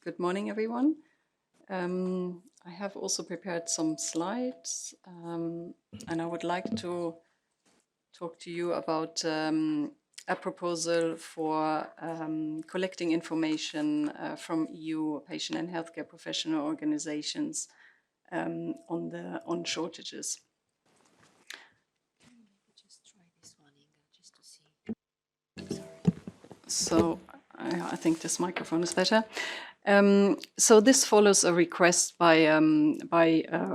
Good morning, everyone. I have also prepared some slides, and I would like to talk to you about a proposal for collecting information from EU patient and healthcare professional organizations on shortages. Just try this one, Inga, just to see. So I think this microphone is better. So this follows a request by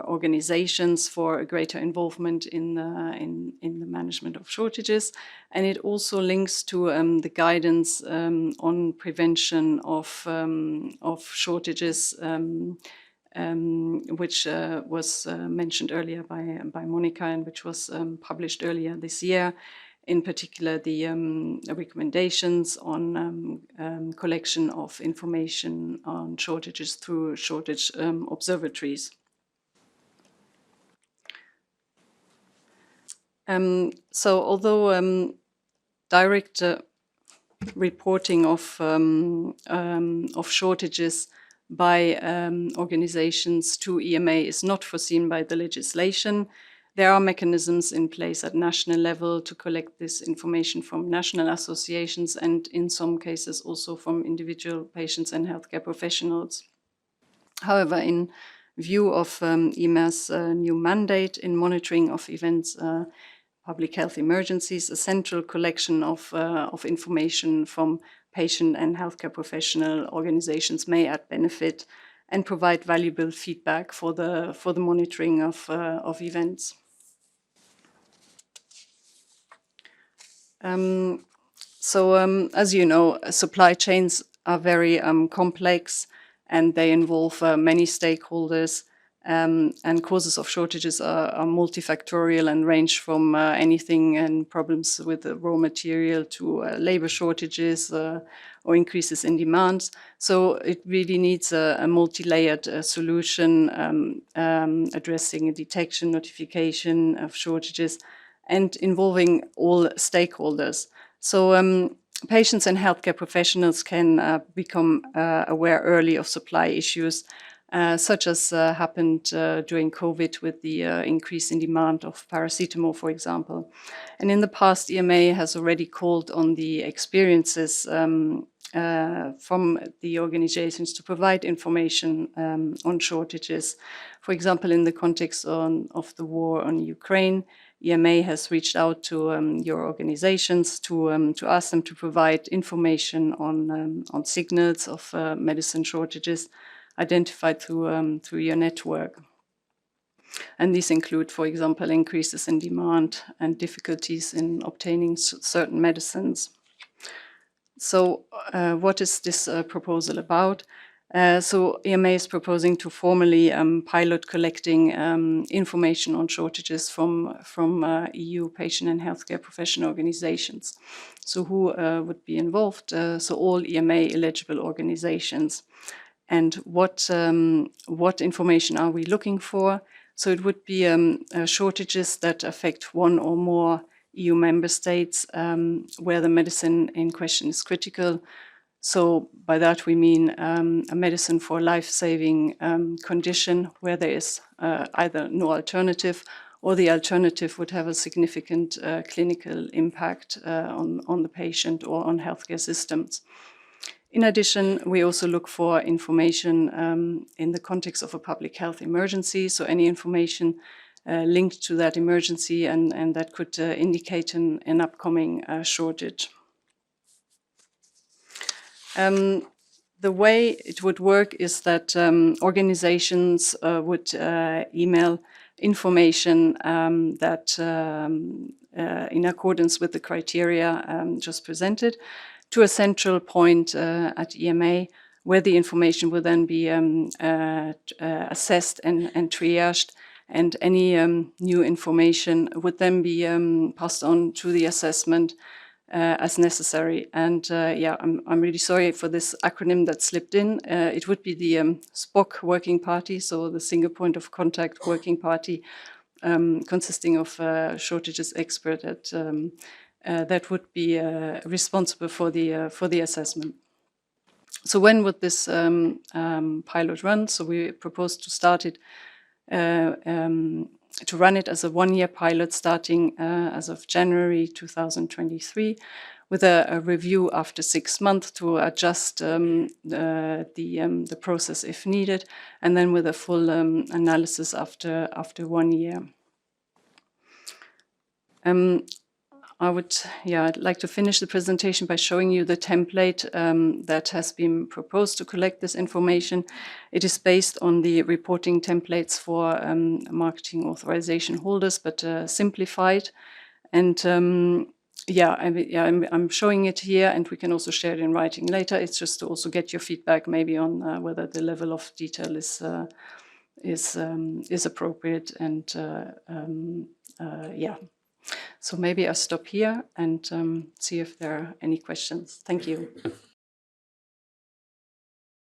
organizations for a greater involvement in the management of shortages, and it also links to the guidance on prevention of shortages, which was mentioned earlier by Monica, and which was published earlier this year. In particular, the recommendations on collection of information on shortages through shortage observatories. So although direct reporting of shortages by organizations to EMA is not foreseen by the legislation, there are mechanisms in place at national level to collect this information from national associations and in some cases also from individual patients and healthcare professionals. However, in view of EMA's new mandate in monitoring of events, public health emergencies, a central collection of information from patient and healthcare professional organizations may add benefit and provide valuable feedback for the monitoring of events. As you know, supply chains are very complex and they involve many stakeholders, and causes of shortages are multifactorial and range from anything and problems with the raw material to labor shortages or increases in demands. So it really needs a multi-layered solution addressing a detection, notification of shortages, and involving all stakeholders. So patients and healthcare professionals can become aware early of supply issues, such as happened during COVID with the increase in demand of paracetamol, for example. And in the past, EMA has already called on the experiences from the organizations to provide information on shortages. For example, in the context of the war on Ukraine, EMA has reached out to your organizations to ask them to provide information on signals of medicine shortages identified through your network. And these include, for example, increases in demand and difficulties in obtaining certain medicines. So what is this proposal about? So EMA is proposing to formally pilot collecting information on shortages from EU patient and healthcare professional organizations. So who would be involved? So all EMA eligible organizations. And what information are we looking for? So it would be shortages that affect one or more EU member states where the medicine in question is critical. So by that we mean a medicine for a life-saving condition where there is either no alternative or the alternative would have a significant clinical impact on the patient or on healthcare systems. In addition, we also look for information in the context of a public health emergency, so any information linked to that emergency and that could indicate an upcoming shortage. The way it would work is that organizations would email information that in accordance with the criteria just presented to a central point at EMA, where the information will then be assessed and triaged, and any new information would then be passed on to the assessment as necessary. And yeah, I'm really sorry for this acronym that slipped in. It would be the SPOC Working Party, so the Single Point of Contact Working Party, consisting of shortages expert that would be responsible for the assessment. So when would this pilot run? So we propose to start it, to run it as a one-year pilot starting as of January 2023, with a review after 6 months to adjust the process if needed, and then with a full analysis after 1 year. I'd like to finish the presentation by showing you the template that has been proposed to collect this information. It is based on the reporting templates for marketing authorization holders, but simplified. And I'm showing it here, and we can also share it in writing later. It's just to also get your feedback maybe on whether the level of detail is appropriate. And so maybe I'll stop here and see if there are any questions. Thank you.